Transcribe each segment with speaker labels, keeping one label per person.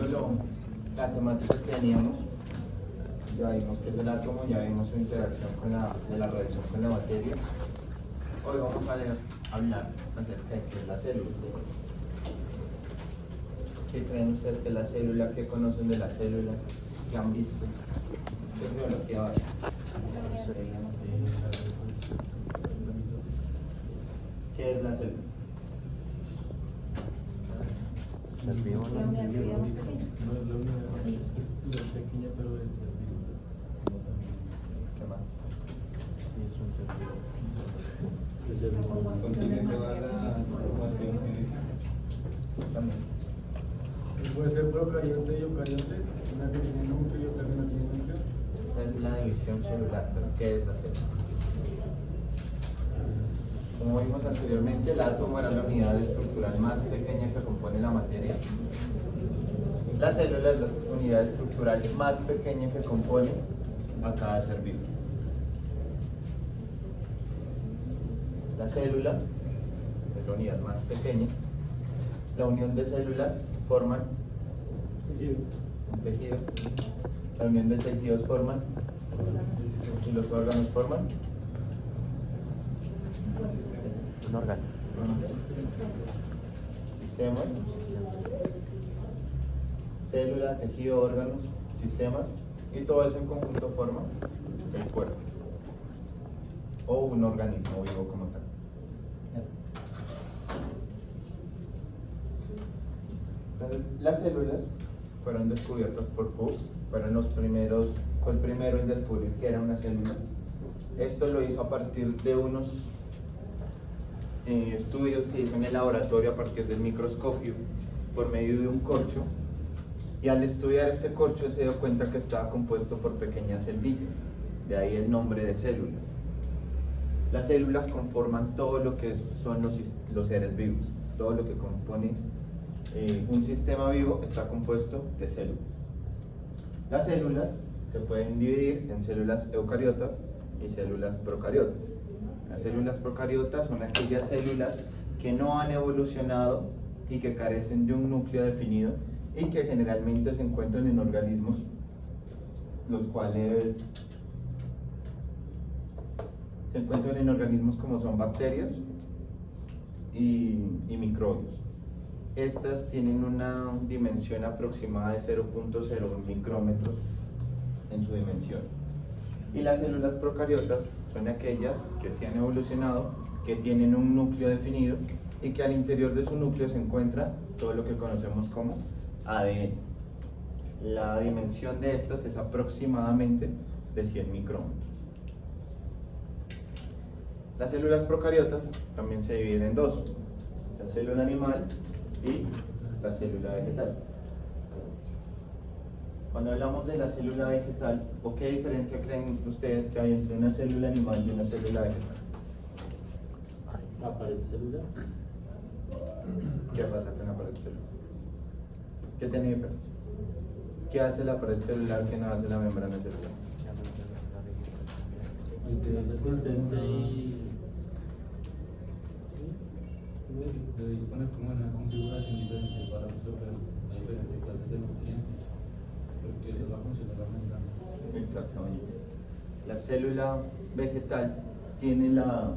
Speaker 1: retomando la temática que teníamos, ya vimos que es el átomo, ya vimos su interacción con de la relación con la materia. Hoy vamos a hablar acerca de qué es la célula. ¿Qué creen ustedes que es la célula? ¿Qué conocen de la célula? ¿Qué han visto? ¿Qué es biología básica? ¿Qué es la célula?
Speaker 2: Ser vivo,
Speaker 3: La unidad de vida más pequeña.
Speaker 4: No es la unidad, es estructura pequeña, pero del ser vivo.
Speaker 1: ¿Qué más?
Speaker 2: es un ser vivo.
Speaker 4: Contiene toda la información genética.
Speaker 1: También.
Speaker 5: Puede ser procariote y eucariote, una que tiene núcleo y otra que no tiene núcleo.
Speaker 1: Esa es la división celular, pero ¿qué es la célula? Como vimos anteriormente, el átomo era la unidad estructural más pequeña que compone la materia. La célula es la unidad estructural más pequeña que compone a cada ser vivo. La célula es la unidad más pequeña. La unión de células forman un tejido. La unión de tejidos forman y los órganos forman
Speaker 2: Un órgano.
Speaker 1: sistemas, célula, tejido, órganos, sistemas, y todo eso en conjunto forma el cuerpo o un organismo vivo como tal. Listo. Las células fueron descubiertas por Hooke, fue el primero en descubrir que era una célula. Esto lo hizo a partir de unos estudios que hizo en el laboratorio a partir del microscopio por medio de un corcho, y al estudiar este corcho se dio cuenta que estaba compuesto por pequeñas celdillas, de ahí el nombre de célula. Las células conforman todo lo que son los seres vivos, todo lo que compone un sistema vivo está compuesto de células. Las células se pueden dividir en células eucariotas y células procariotas. Las células procariotas son aquellas células que no han evolucionado y que carecen de un núcleo definido y que generalmente se encuentran en organismos los cuales se encuentran en organismos como son bacterias y microbios. Estas tienen una dimensión aproximada de 0.01 micrómetros en su dimensión. Y las células procariotas son aquellas que se han evolucionado, que tienen un núcleo definido y que al interior de su núcleo se encuentra todo lo que conocemos como ADN. La dimensión de estas es aproximadamente de 100 micrómetros. Las células procariotas también se dividen en dos: la célula animal y la célula vegetal. Cuando hablamos de la célula vegetal, ¿o qué diferencia creen ustedes que hay entre una célula animal y una célula vegetal?
Speaker 4: La pared celular.
Speaker 1: ¿Qué pasa con la pared celular? ¿Qué tiene diferencia? ¿Qué hace la pared celular que no hace la membrana celular?
Speaker 4: Tiene resistencia y debe disponer como una configuración diferente para absorber a diferentes clases de nutrientes, porque esa es la función de la membrana.
Speaker 1: Exactamente. La célula vegetal tiene la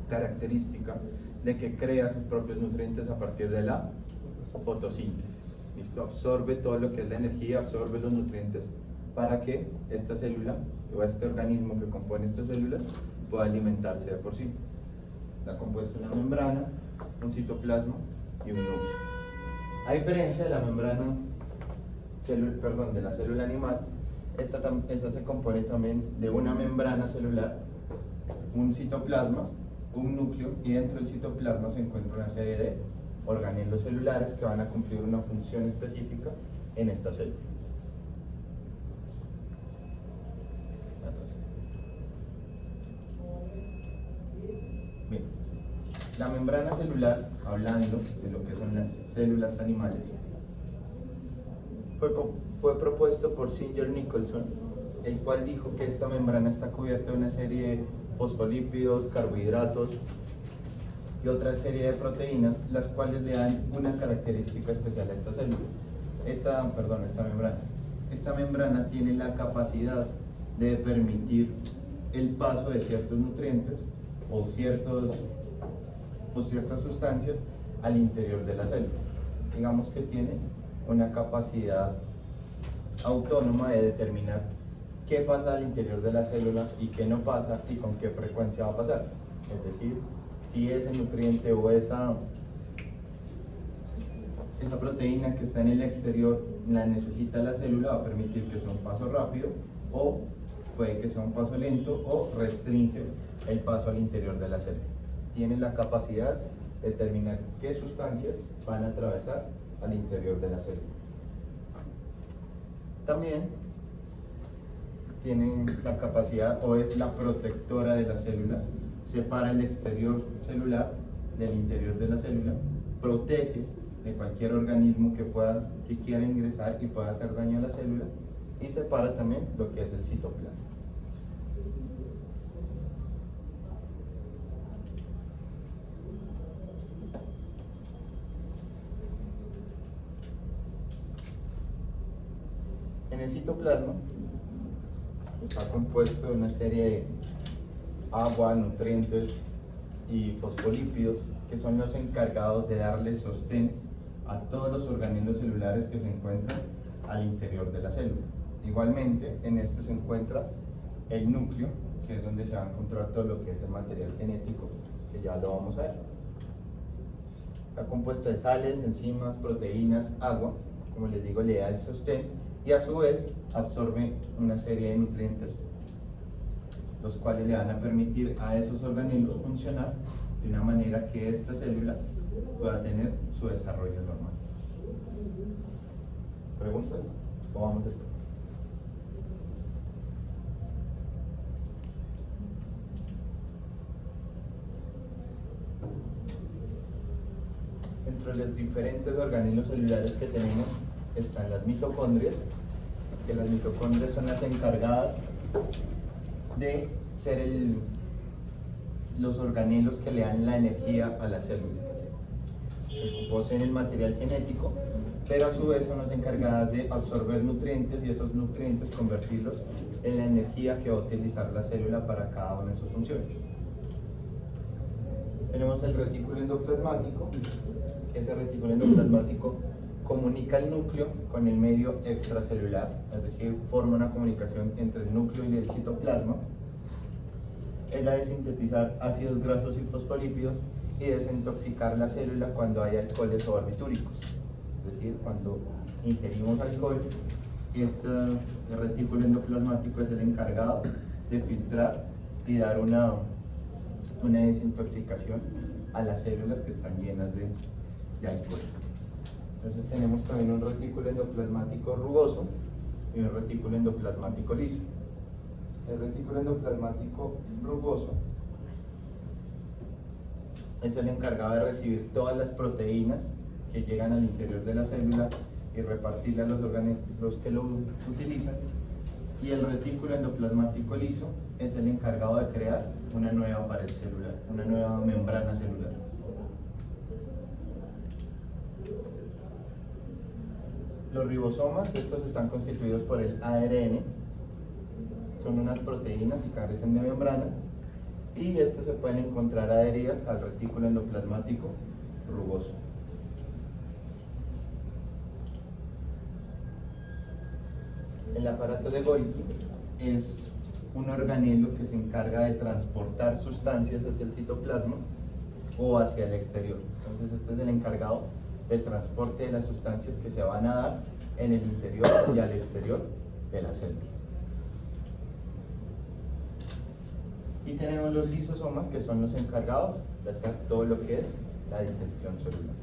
Speaker 1: característica de que crea sus propios nutrientes a partir de la fotosíntesis. ¿Listo? Absorbe todo lo que es la energía, absorbe los nutrientes para que esta célula o este organismo que compone estas células pueda alimentarse de por sí. Está compuesto una membrana, un citoplasma y un núcleo. A diferencia de la membrana, de la célula animal, esta se compone también de una membrana celular, un citoplasma, un núcleo, y dentro del citoplasma se encuentra una serie de organelos celulares que van a cumplir una función específica en esta célula. Bien, la membrana celular, hablando de lo que son las células animales, fue propuesto por Singer Nicholson, el cual dijo que esta membrana está cubierta de una serie de fosfolípidos, carbohidratos y otra serie de proteínas, las cuales le dan una característica especial a esta célula. esta membrana. Esta membrana tiene la capacidad de permitir el paso de ciertos nutrientes o ciertas sustancias al interior de la célula. Digamos que tiene una capacidad autónoma de determinar qué pasa al interior de la célula y qué no pasa y con qué frecuencia va a pasar. Es decir, si ese nutriente o esa proteína que está en el exterior la necesita la célula, va a permitir que sea un paso rápido, o puede que sea un paso lento, o restringe el paso al interior de la célula. Tiene la capacidad de determinar qué sustancias van a atravesar al interior de la célula. También tienen la capacidad, o es la protectora de la célula, separa el exterior celular del interior de la célula, protege de cualquier organismo que quiera ingresar y pueda hacer daño a la célula, y separa también lo que es el citoplasma. En el citoplasma está compuesto de una serie de agua, nutrientes y fosfolípidos que son los encargados de darle sostén a todos los organelos celulares que se encuentran al interior de la célula. Igualmente, en este se encuentra el núcleo, que es donde se va a encontrar todo lo que es el material genético, que ya lo vamos a ver. Está compuesto de sales, enzimas, proteínas, agua, como les digo, le da el sostén y a su vez absorbe una serie de nutrientes, los cuales le van a permitir a esos organelos funcionar de una manera que esta célula pueda tener su desarrollo normal. ¿Preguntas? ¿O vamos a esto? Entre los diferentes organelos celulares que tenemos están las mitocondrias, que las mitocondrias son las encargadas de ser los organelos que le dan la energía a la célula. Poseen el material genético, pero a su vez son las encargadas de absorber nutrientes y esos nutrientes convertirlos en la energía que va a utilizar la célula para cada una de sus funciones. Tenemos el retículo endoplasmático, que ese retículo endoplasmático comunica el núcleo con el medio extracelular, es decir, forma una comunicación entre el núcleo y el citoplasma. Es la de sintetizar ácidos grasos y fosfolípidos y desintoxicar la célula cuando hay alcoholes o barbitúricos. Es decir, cuando ingerimos alcohol, el retículo endoplasmático es el encargado de filtrar y dar una desintoxicación a las células que están llenas de alcohol. Entonces tenemos también un retículo endoplasmático rugoso y un retículo endoplasmático liso. El retículo endoplasmático rugoso es el encargado de recibir todas las proteínas que llegan al interior de la célula y repartirlas a los organismos que lo utilizan, y el retículo endoplasmático liso es el encargado de crear una nueva pared celular, una nueva membrana celular. Los ribosomas, estos están constituidos por el ARN, son unas proteínas y carecen de membrana, y estas se pueden encontrar adheridas al retículo endoplasmático rugoso. El aparato de Golgi es un organelo que se encarga de transportar sustancias hacia el citoplasma o hacia el exterior. Entonces este es el encargado del transporte de las sustancias que se van a dar en el interior y al exterior de la célula. Y tenemos los lisosomas, que son los encargados de hacer todo lo que es la digestión celular.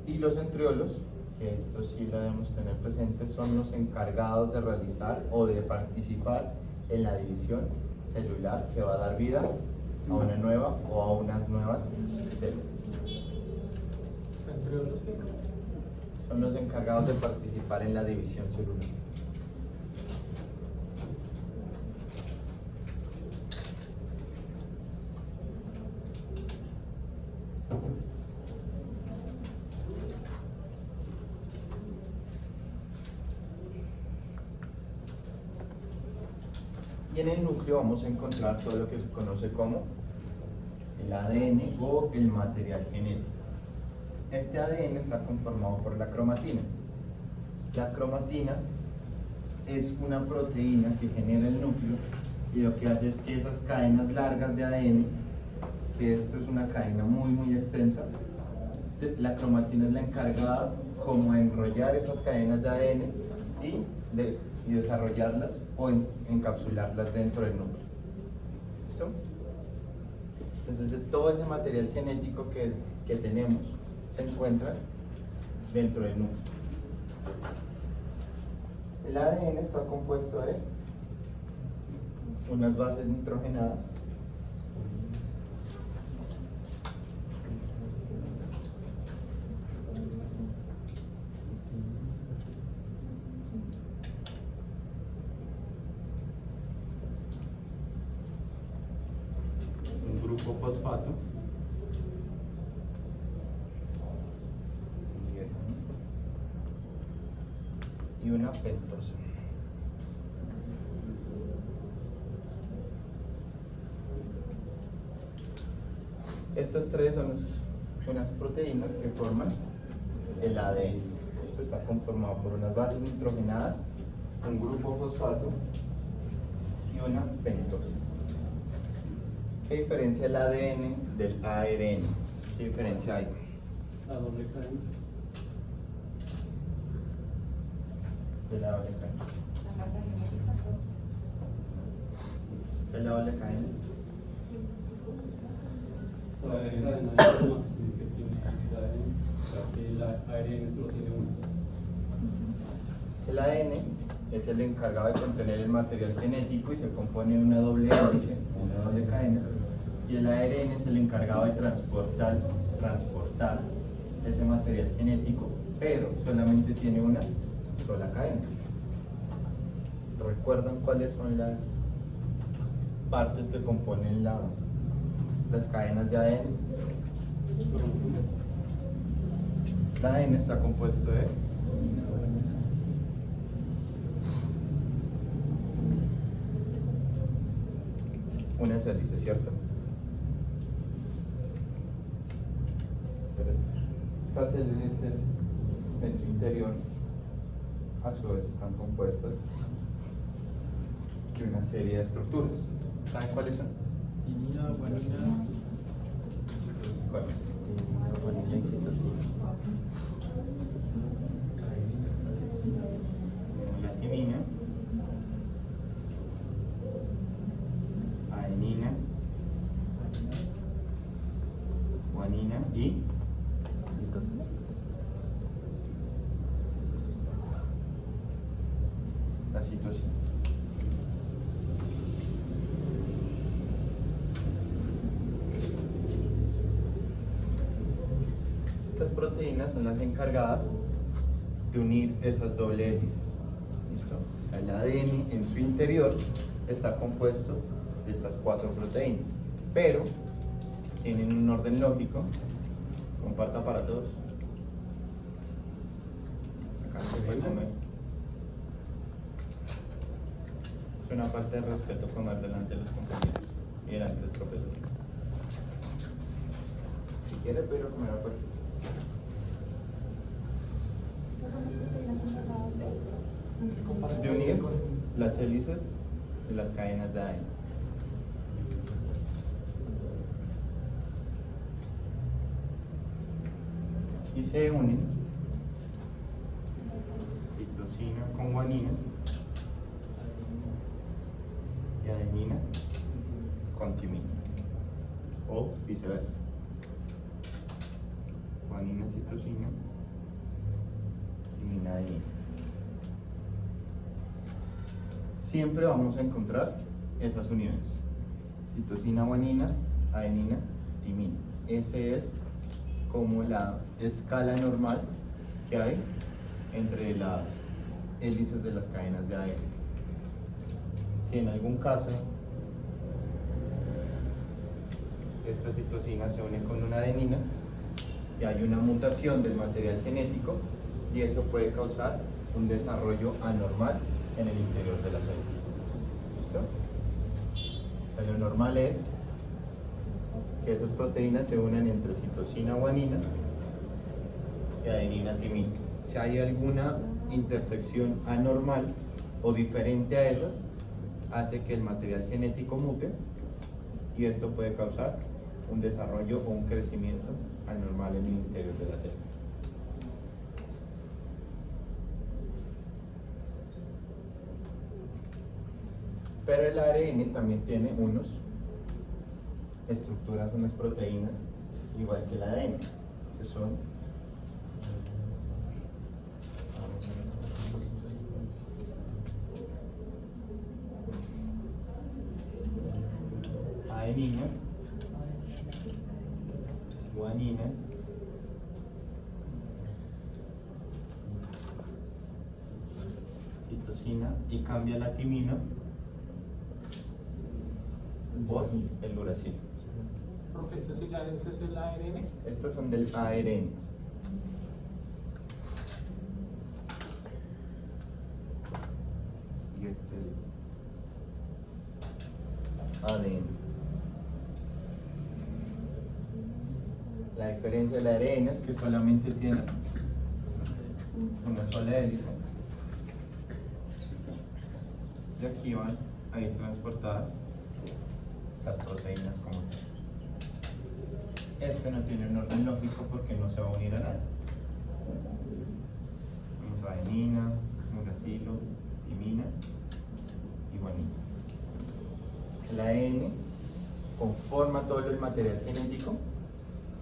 Speaker 1: Y los centriolos, que esto sí lo debemos tener presente, son los encargados de realizar o de participar en la división celular que va a dar vida a una nueva o a unas nuevas células.
Speaker 5: ¿Centriolos qué?
Speaker 1: Son los encargados de participar en la división celular. Y en el núcleo vamos a encontrar todo lo que se conoce como el ADN o el material genético. Este ADN está conformado por la cromatina. La cromatina es una proteína que genera el núcleo y lo que hace es que esas cadenas largas de ADN, que esto es una cadena muy extensa, la cromatina es la encargada como de enrollar esas cadenas de ADN y desarrollarlas o encapsularlas dentro del núcleo. ¿Listo? Entonces todo ese material genético que tenemos se encuentra dentro del núcleo. El ADN está compuesto de unas bases nitrogenadas, un grupo fosfato y una pentosa. Estas tres son unas proteínas que forman el ADN. Esto está conformado por unas bases nitrogenadas, un grupo fosfato y una pentosa. ¿Qué diferencia el ADN del ARN? ¿Qué diferencia hay?
Speaker 5: La doble cadena.
Speaker 1: De la doble cadena. ¿Qué es la doble cadena?
Speaker 5: La cadena de información que tiene el ADN, o sea que el ARN solo tiene uno.
Speaker 1: El ADN es el encargado de contener el material genético y se compone de una doble hélice, una doble cadena, y el ARN es el encargado de transportar ese material genético, pero solamente tiene una sola cadena. ¿Recuerdan cuáles son las partes que componen las cadenas de ADN? El ADN está compuesto de unas hélices, ¿cierto? Estas hélices en su interior a su vez están compuestas de una serie de estructuras. ¿Saben cuáles son?
Speaker 5: Timina, guanina.
Speaker 1: ¿Cuáles? La timina, adenina, guanina y la citosina. Estas proteínas son las encargadas de unir esas doble hélices. ¿Listo? El ADN en su interior está compuesto de estas 4 proteínas, pero tienen un orden lógico. Comparta para todos. Acá se puede comer. Es una falta de respeto comer delante de los compañeros y delante del profesor. Si quiere, pero comer afuera. De unir las hélices de las cadenas de ADN. Y se unen citosina con guanina y adenina con timina, o viceversa. Guanina, citosina, timina, adenina. Siempre vamos a encontrar esas uniones: citosina, guanina, adenina, timina. Ese es como la escala normal que hay entre las hélices de las cadenas de ADN. Si en algún caso esta citosina se une con una adenina, y hay una mutación del material genético y eso puede causar un desarrollo anormal en el interior de la célula. ¿Listo? O sea, lo normal es que esas proteínas se unan entre citosina guanina y adenina timina. Si hay alguna intersección anormal o diferente a esas, hace que el material genético mute y esto puede causar un desarrollo o un crecimiento anormal en el interior de la célula. Pero el ARN también tiene unas estructuras, unas proteínas, igual que el ADN, que son adenina, guanina, citosina y cambia la timina por el uracilo.
Speaker 3: Profe, ¿ese es el ARN?
Speaker 1: Estas son del ARN. Y este el ADN. La diferencia del ARN es que solamente tiene una sola hélice. Y aquí van a ir transportadas las proteínas como tal. Este no tiene un orden lógico porque no se va a unir a nada. Tenemos adenina, uracilo, timina y guanina. El ADN conforma todo el material genético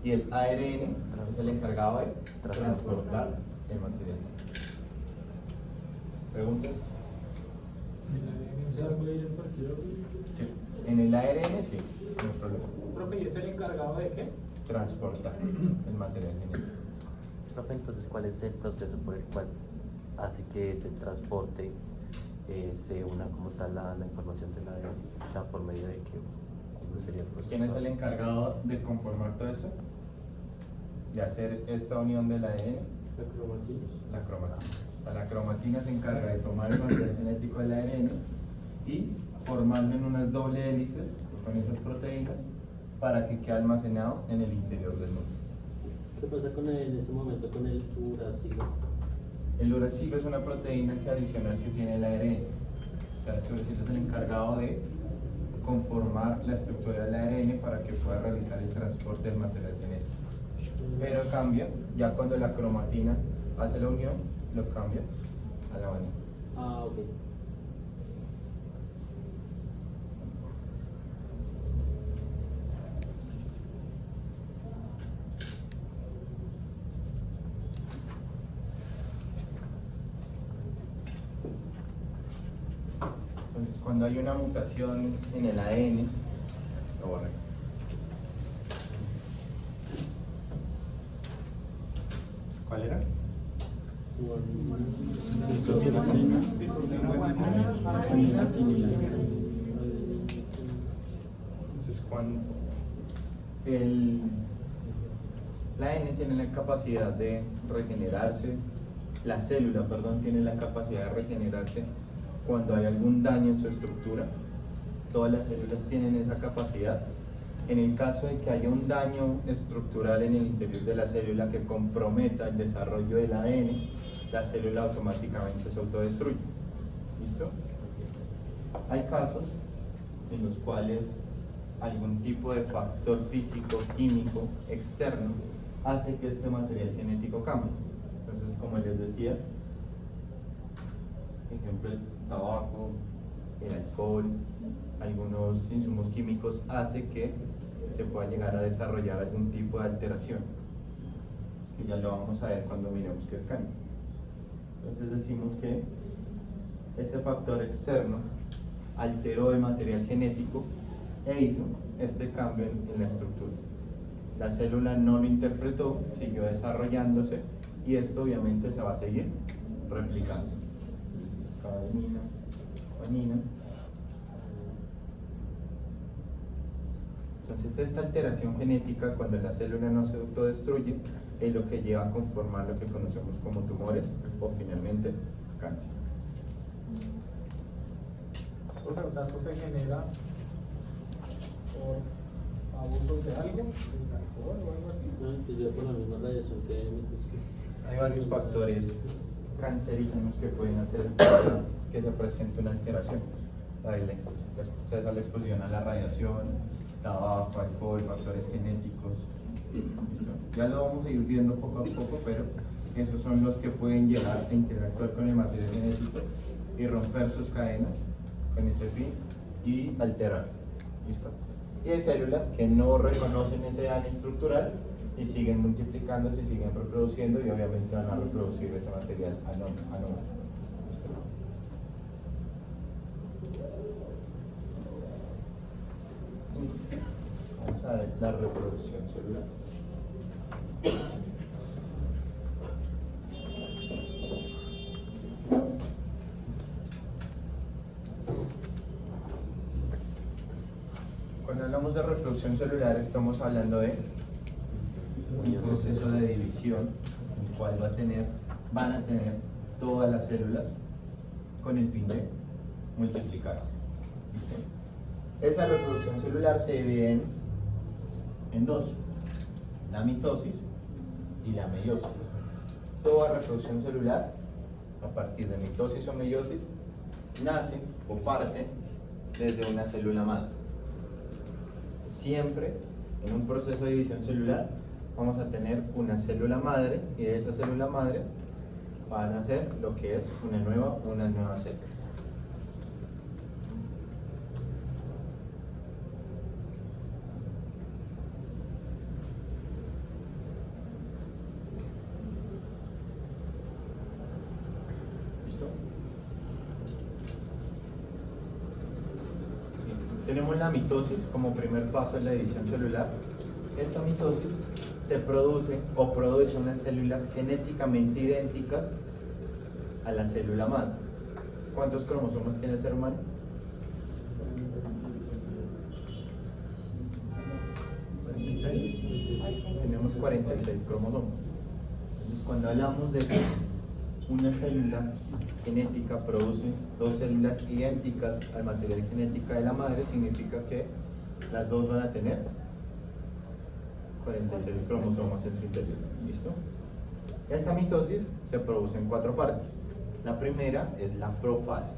Speaker 1: y el ARN es el encargado de transportar el material. ¿Preguntas?
Speaker 5: ¿Se puede ir en cualquier orden?
Speaker 1: Sí. En el ARN sí, no hay problema.
Speaker 3: Profe, ¿y es el encargado de qué?
Speaker 1: Transportar el material genético.
Speaker 2: Profe, entonces, ¿cuál es el proceso por el cual hace que ese transporte se una como tal la información de la ADN? O sea, por medio de qué, ¿cómo sería el proceso?
Speaker 1: ¿Quién es el encargado de conformar todo esto? De hacer esta unión del ADN.
Speaker 5: La cromatina.
Speaker 1: La cromatina. O sea, la cromatina se encarga de tomar el material genético del ARN y formarlo en unas doble hélices con esas proteínas para que quede almacenado en el interior del núcleo.
Speaker 6: ¿Qué pasa con en ese momento con el uracilo?
Speaker 1: El uracilo es una proteína adicional que tiene el ARN. O sea, este uracilo es el encargado de conformar la estructura del ARN para que pueda realizar el transporte del material genético. Pero cambia, ya cuando la cromatina hace la unión, lo cambia a la guanina.
Speaker 6: Ah, ok.
Speaker 1: Entonces, cuando hay una mutación en el ADN, lo borré. ¿Cuál era?
Speaker 5: Citosina, guanina, timina.
Speaker 1: Entonces, cuando la ADN tiene la capacidad de regenerarse, la célula, perdón, tiene la capacidad de regenerarse cuando hay algún daño en su estructura. Todas las células tienen esa capacidad. En el caso de que haya un daño estructural en el interior de la célula que comprometa el desarrollo del ADN, la célula automáticamente se autodestruye. ¿Listo? Hay casos en los cuales algún tipo de factor físico, químico, externo, hace que este material genético cambie. Entonces, como les decía, por ejemplo, el tabaco, el alcohol, algunos insumos químicos hace que se pueda llegar a desarrollar algún tipo de alteración. Y ya lo vamos a ver cuando miremos qué es cáncer. Entonces decimos que ese factor externo alteró el material genético e hizo este cambio en la estructura. La célula no lo interpretó, siguió desarrollándose y esto obviamente se va a seguir replicando. Adenina, guanina, Entonces esta alteración genética, cuando la célula no se autodestruye, es lo que lleva a conformar lo que conocemos como tumores o finalmente cáncer.
Speaker 3: O sea, eso se genera por abusos de algo, de alcohol o algo así.
Speaker 6: No, inclusive por la misma radiación que emites.
Speaker 1: Hay varios factores cancerígenos que pueden hacer que se presente una alteración. La exposición a la radiación, tabaco, alcohol, factores genéticos. ¿Listo? Ya lo vamos a ir viendo poco a poco, pero esos son los que pueden llegar a interactuar con el material genético y romper sus cadenas con ese fin y alterar. ¿Listo? Y hay células que no reconocen ese daño estructural y siguen multiplicándose, siguen reproduciendo y obviamente van a reproducir ese material anómalo. ¿Listo? Y vamos a ver la reproducción celular. Cuando hablamos de reproducción celular estamos hablando de un proceso de división en el cual van a tener todas las células con el fin de multiplicarse. ¿Listo? Esa reproducción celular se divide en dos, la mitosis y la meiosis. Toda reproducción celular, a partir de mitosis o meiosis, nace o parte desde una célula madre. Siempre en un proceso de división celular vamos a tener una célula madre y de esa célula madre van a nacer lo que es unas nuevas células. ¿Listo? Tenemos la mitosis como primer paso en la división celular. Esta mitosis se produce unas células genéticamente idénticas a la célula madre. ¿Cuántos cromosomas tiene el ser humano? 46. Tenemos 46 cromosomas. Entonces, cuando hablamos de que una célula genética produce dos células idénticas al material genético de la madre, significa que las dos van a tener 46 cromosomas en su interior. ¿Listo? Esta mitosis se produce en 4 partes. La primera es la profase.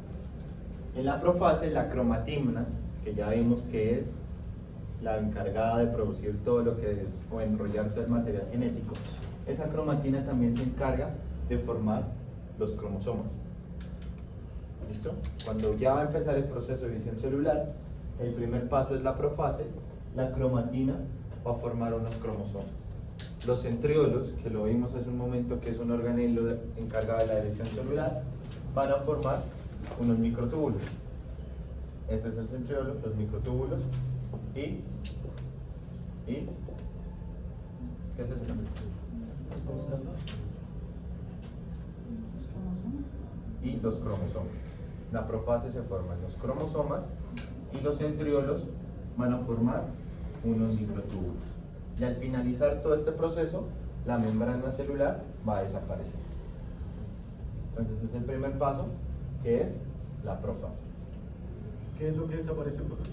Speaker 1: En la profase, la cromatina, que ya vimos que es la encargada de producir todo lo que es, o enrollar todo el material genético, esa cromatina también se encarga de formar los cromosomas. ¿Listo? Cuando ya va a empezar el proceso de división celular, el primer paso es la profase. La cromatina va a formar unos cromosomas. Los centriolos, que lo vimos hace un momento, que es un organelo encargado de la división celular, van a formar unos microtúbulos. Este es el centriolo, los microtúbulos y ¿qué es esto? Y los cromosomas. La profase se forman los cromosomas y los centriolos van a formar unos microtúbulos. Y al finalizar todo este proceso, la membrana celular va a desaparecer. Entonces es el primer paso, que es la profase.
Speaker 5: ¿Qué es lo que desaparece por ahí?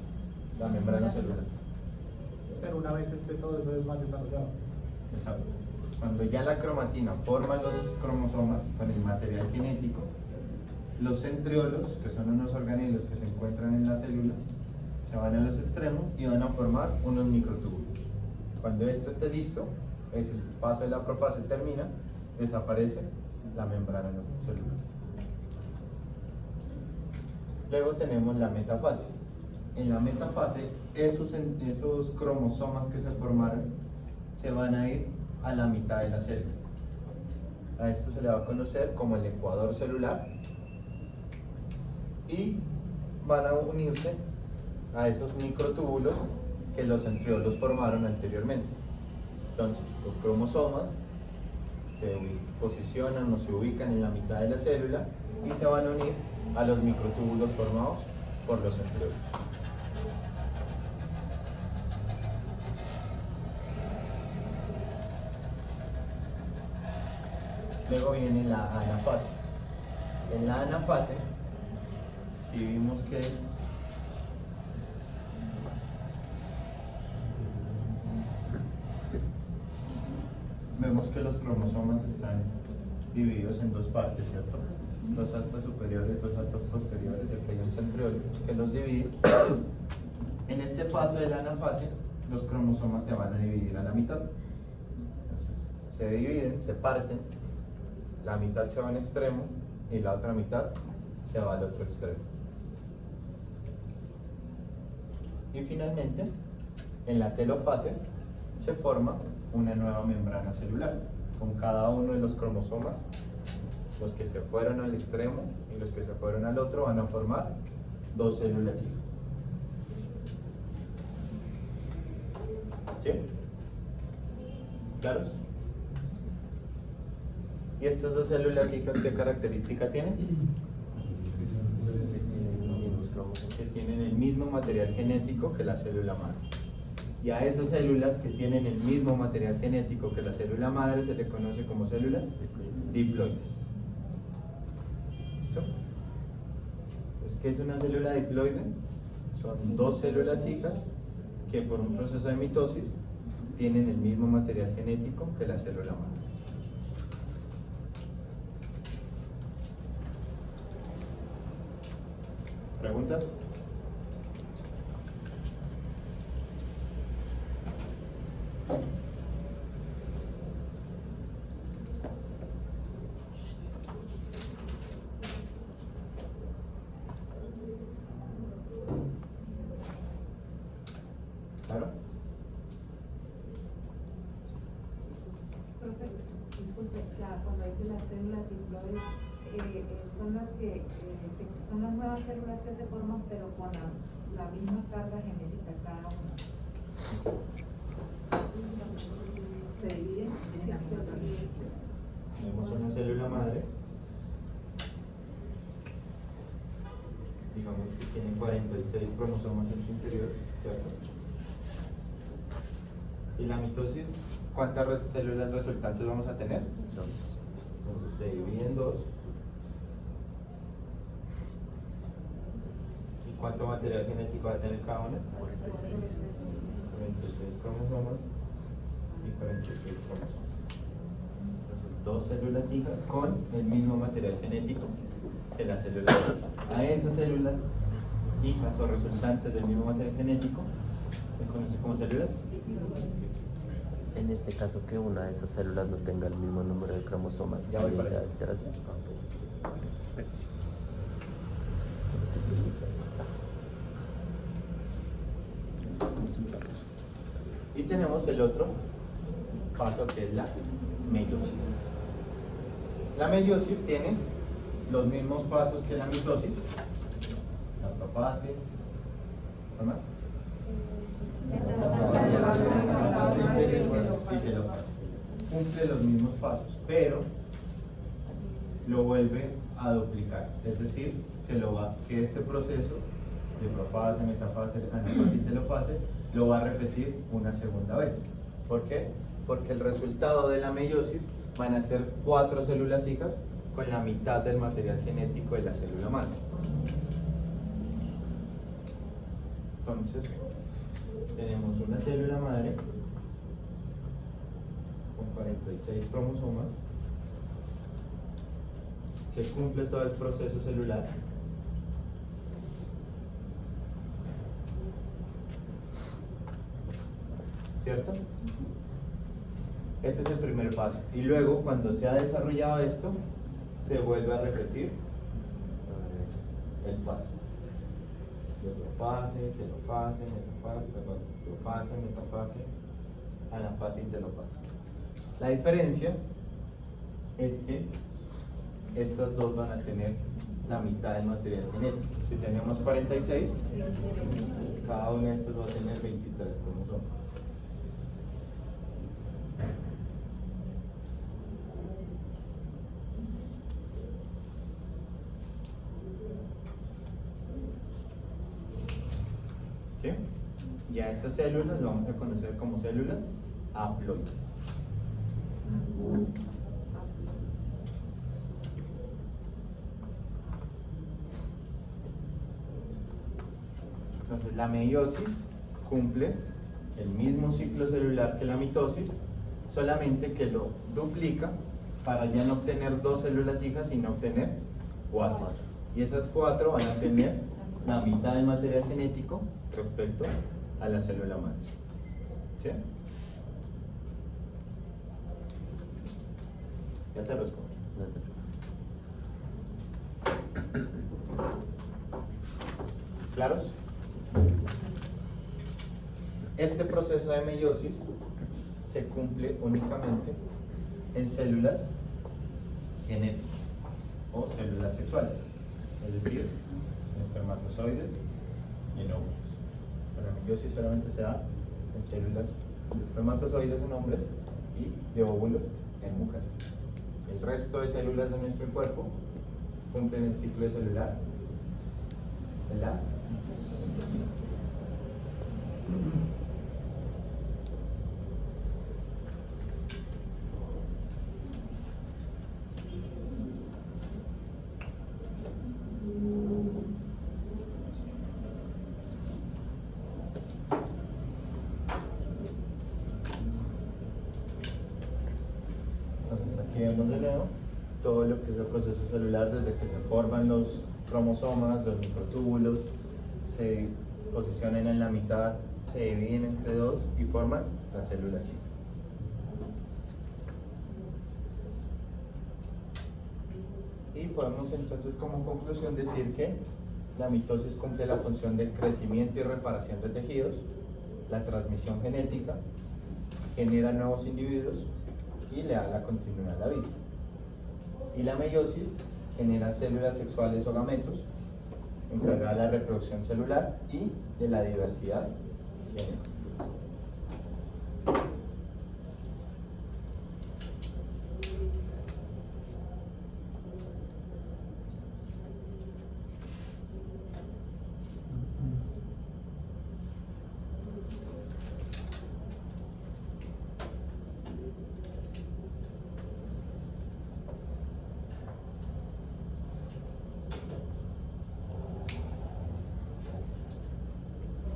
Speaker 1: La membrana celular.
Speaker 3: Pero una vez esté todo eso es más desarrollado.
Speaker 1: Exacto. Cuando ya la cromatina forma los cromosomas con el material genético, los centriolos, que son unos organelos que se encuentran en la célula, se van a los extremos y van a formar unos microtúbulos. Cuando esto esté listo, es el paso de la profase termina, desaparece la membrana celular. Luego tenemos la metafase. En la metafase, esos cromosomas que se formaron se van a ir a la mitad de la célula. A esto se le va a conocer como el ecuador celular y van a unirse a esos microtúbulos que los centriolos formaron anteriormente. Entonces, los cromosomas se posicionan o se ubican en la mitad de la célula y se van a unir a los microtúbulos formados por los centriolos. Luego viene la anafase. En la anafase, si vimos que vemos que los cromosomas están divididos en dos partes, ¿cierto? Dos astas superiores, dos astas posteriores, aquí hay un centriolo que los divide. En este paso de la anafase, los cromosomas se van a dividir a la mitad. Entonces, se dividen, se parten, la mitad se va a un extremo y la otra mitad se va al otro extremo. Y finalmente, en la telofase se forma una nueva membrana celular con cada uno de los cromosomas, los que se fueron al extremo y los que se fueron al otro van a formar dos células hijas. ¿Sí? ¿Claros? ¿Y estas dos células hijas qué característica tienen? Que tienen el mismo material genético que la célula madre. Y a esas células que tienen el mismo material genético que la célula madre se le conoce como células diploides. ¿Listo? Entonces, ¿qué es una célula diploide? Son dos células hijas que por un proceso de mitosis tienen el mismo material genético que la célula madre. ¿Preguntas? ¿Claro?
Speaker 7: Profe, disculpe, cuando dice las células diploides, son las que son las nuevas células que se forman, pero con la misma carga genética cada una. Se dividen, sí, se dividen.
Speaker 1: Tenemos una célula madre, digamos que tiene 46 cromosomas en su interior, ¿cierto? Y la mitosis, ¿cuántas células resultantes vamos a tener?
Speaker 2: Dos.
Speaker 1: Entonces se divide en dos. ¿Y cuánto material genético va a tener cada una? 46 cromosomas y 46 cromosomas. Entonces, dos células hijas con el mismo material genético que la célula madre. A esas células hijas o resultantes del mismo material genético se conoce como células.
Speaker 2: En este caso, que una de esas células no tenga el mismo número de cromosomas.
Speaker 1: Ya voy para
Speaker 2: ¿hay
Speaker 1: allá.
Speaker 2: alteración?
Speaker 1: Y tenemos el otro paso que es la meiosis. La meiosis tiene los mismos pasos que la mitosis. La profase. ¿Qué más? Y telofase. Cumple los mismos pasos, pero lo vuelve a duplicar. Es decir, que este proceso de profase, metafase, anafase y telofase lo va a repetir una segunda vez. ¿Por qué? Porque el resultado de la meiosis van a ser 4 células hijas con la mitad del material genético de la célula madre. Entonces, tenemos una célula madre con 46 cromosomas. Se cumple todo el proceso celular. ¿Cierto? Este es el primer paso. Y luego, cuando se ha desarrollado esto, se vuelve a repetir el paso. Telofase, telofase, metafase, perdón, telofase, metafase, anafase y telofase. La diferencia es que estas dos van a tener la mitad del material genético. Si tenemos 46, cada una de estas va a tener 23 cromosomas. ¿Sí? Y a estas células las vamos a conocer como células haploides. Entonces la meiosis cumple el mismo ciclo celular que la mitosis, solamente que lo duplica para ya no obtener 2 células hijas, sino obtener 4. Y esas 4 van a tener la mitad del material genético respecto a la célula madre. ¿Sí? Ya te respondo. ¿Claros? Este proceso de meiosis se cumple únicamente en células genéticas o células sexuales, es decir, en espermatozoides y en óvulos. La meiosis solamente se da en células de espermatozoides en hombres y de óvulos en mujeres. El resto de células de nuestro cuerpo cumplen el ciclo celular de la Entonces aquí vemos de nuevo todo lo que es el proceso celular desde que se forman los cromosomas, los microtúbulos, se posicionan en la mitad, se dividen entre 2 y forman las células hijas. Y podemos entonces como conclusión decir que la mitosis cumple la función de crecimiento y reparación de tejidos, la transmisión genética, genera nuevos individuos y le da la continuidad a la vida. Y la meiosis genera células sexuales o gametos, encargada de la reproducción celular y de la diversidad genética.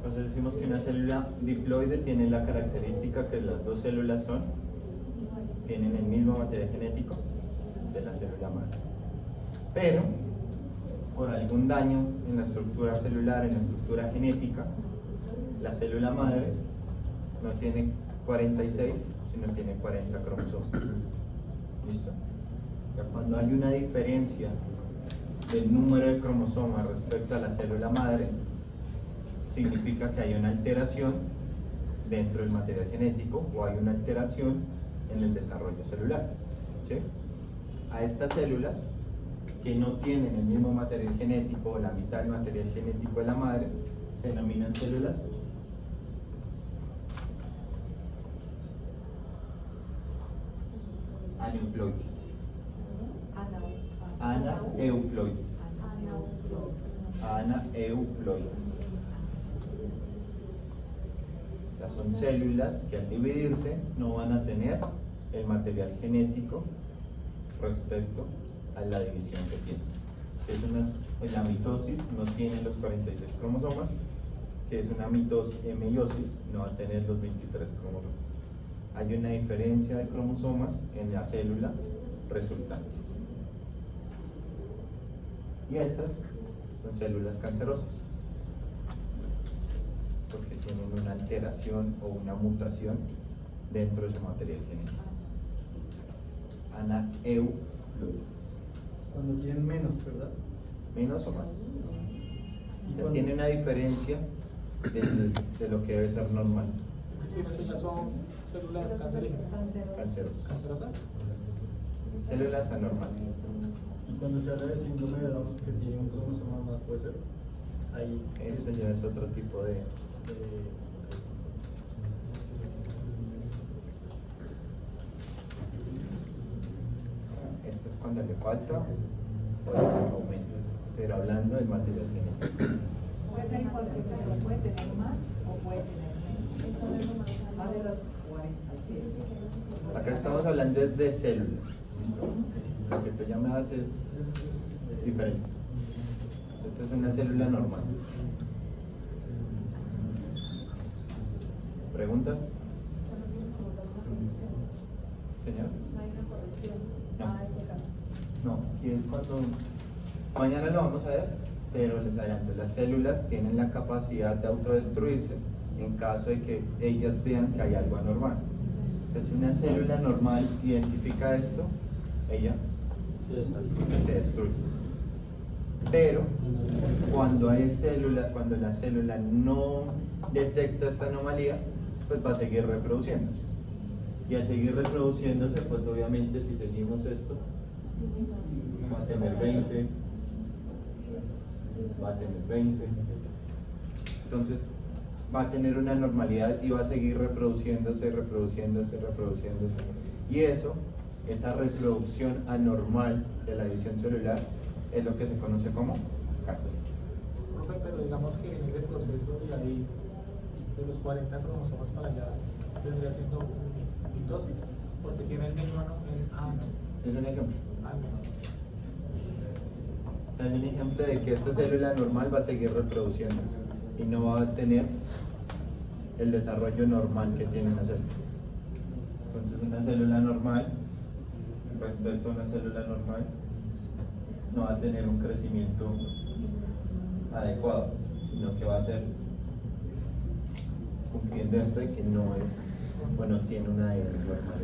Speaker 1: Entonces decimos que una célula diploide tiene la característica que las 2 células tienen el mismo material genético de la célula madre. Pero, por algún daño en la estructura celular, en la estructura genética, la célula madre no tiene 46, sino tiene 40 cromosomas. ¿Listo? Ya cuando hay una diferencia del número de cromosomas respecto a la célula madre, significa que hay una alteración dentro del material genético o hay una alteración en el desarrollo celular. ¿Sí? A estas células que no tienen el mismo material genético o la mitad del material genético de la madre se denominan células aneuploides. Anaeuploides. Anaeuploides. O sea, son células que al dividirse no van a tener el material genético respecto a la división que tienen. En la mitosis no tiene los 46 cromosomas, si es una meiosis no va a tener los 23 cromosomas. Hay una diferencia de cromosomas en la célula resultante. Y estas son células cancerosas, porque tienen una alteración o una mutación dentro de su material genético. Anaeuploides.
Speaker 5: Cuando tienen menos, ¿verdad?
Speaker 1: Menos o más.
Speaker 5: ¿Y
Speaker 1: Ya
Speaker 5: cuándo?
Speaker 1: tiene una diferencia de lo que debe ser normal.
Speaker 3: Es decir, eso ya son células cancerígenas.
Speaker 1: Cancerosas.
Speaker 3: ¿Cancerosas?
Speaker 1: Células anormales.
Speaker 5: Y cuando se habla del síndrome de Down, que tiene un cromosoma más, puede ser. Ahí
Speaker 1: Este ya es otro tipo de... Esto es cuando le falta o le aumenta. Pero hablando del material genético.
Speaker 7: Puede ser igual que pero puede tener más o puede tener menos. Más de los 46.
Speaker 1: Acá estamos hablando de células. ¿Listo? Lo que tú llamas es diferente. Esta es una célula normal. ¿Preguntas?
Speaker 7: Ya no tiene como tal una corrección.
Speaker 1: Señor.
Speaker 7: No hay una corrección
Speaker 1: No.
Speaker 7: a ese caso.
Speaker 1: No, y es cuando mañana lo vamos a ver, pero les adelanto, las células tienen la capacidad de autodestruirse en caso de que ellas vean que hay algo anormal. Entonces, si una célula normal identifica esto, ella se destruye. Pero cuando la célula no detecta esta anomalía, pues va a seguir reproduciéndose. Y al seguir reproduciéndose, pues obviamente si seguimos esto, va a tener 20, va a tener 20. Entonces va a tener una normalidad y va a seguir reproduciéndose. Y eso, esa reproducción anormal de la división celular, es lo que se conoce como cáncer.
Speaker 3: Profe, pero digamos que en ese proceso de ahí, de los 40 cromosomas para allá, vendría siendo mitosis, porque tiene el mismo, ¿no?
Speaker 1: Es un ejemplo.
Speaker 3: No.
Speaker 1: Es un ejemplo de que esta célula normal va a seguir reproduciendo y no va a tener el desarrollo normal que tiene una célula. Entonces, una célula normal, respecto a una célula normal, no va a tener un crecimiento adecuado, sino que va a ser cumpliendo esto de que no es, bueno, tiene una normal.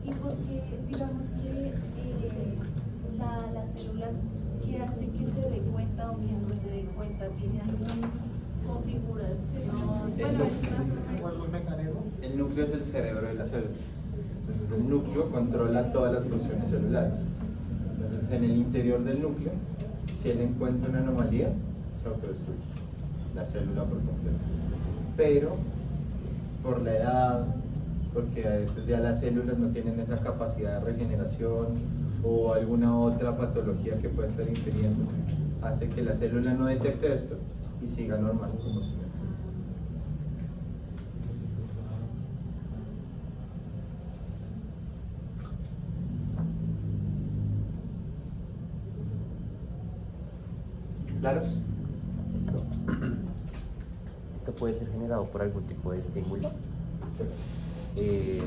Speaker 8: Y porque digamos que la célula que hace que se dé cuenta o que no se dé cuenta tiene alguna configuración. Bueno, es
Speaker 3: ¿O algún mecanismo?
Speaker 1: El núcleo es el cerebro de la célula. Entonces, el núcleo controla todas las funciones celulares. Entonces, en el interior del núcleo, si él encuentra una anomalía, se autodestruye la célula por completo. Pero, por la edad, porque a veces ya las células no tienen esa capacidad de regeneración o alguna otra patología que pueda estar infiriendo, hace que la célula no detecte esto y siga normal como si nada. ¿Claros?
Speaker 2: Esto puede ser generado por algún tipo de estímulo.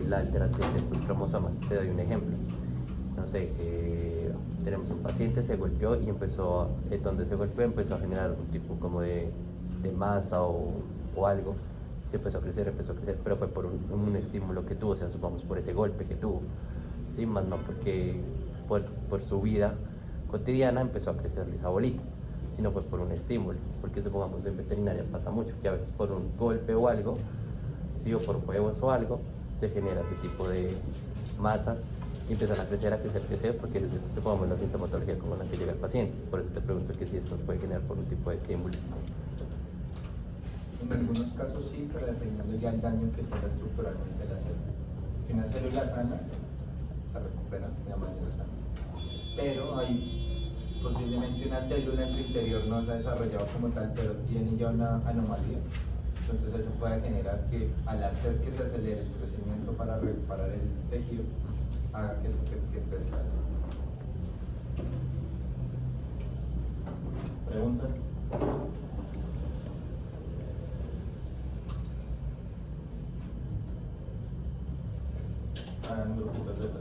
Speaker 2: La alteración de estos cromosomas. Te doy un ejemplo. No sé, tenemos un paciente, se golpeó y empezó, donde se golpeó empezó a generar un tipo como de masa o algo. Se empezó a crecer, pero fue por un estímulo que tuvo, o sea, supongamos por ese golpe que tuvo. Sí, más no porque por su vida cotidiana empezó a crecerle esa bolita, sino fue por un estímulo, porque supongamos en veterinaria pasa mucho, que a veces por un golpe o algo, ¿sí? O por huevos o algo, se genera ese tipo de masas y empiezan a crecer, porque supongamos la sintomatología como la que llega el paciente. Por eso te pregunto que si esto puede generar por un tipo de estímulo.
Speaker 1: En algunos casos sí, pero dependiendo ya el daño que tenga estructuralmente la célula. Si una célula sana, se recupera de manera sana. Pero hay posiblemente una célula en su interior no se ha desarrollado como tal, pero tiene ya una anomalía. Entonces eso puede generar que al hacer que se acelere el crecimiento para reparar el tejido, haga que crezca. ¿Preguntas? Hagan grupitos de 3.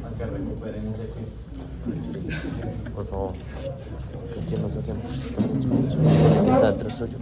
Speaker 1: Para que recuperen ese quiz.
Speaker 2: Por favor, ¿qué nos hacemos? Está atrás suyo.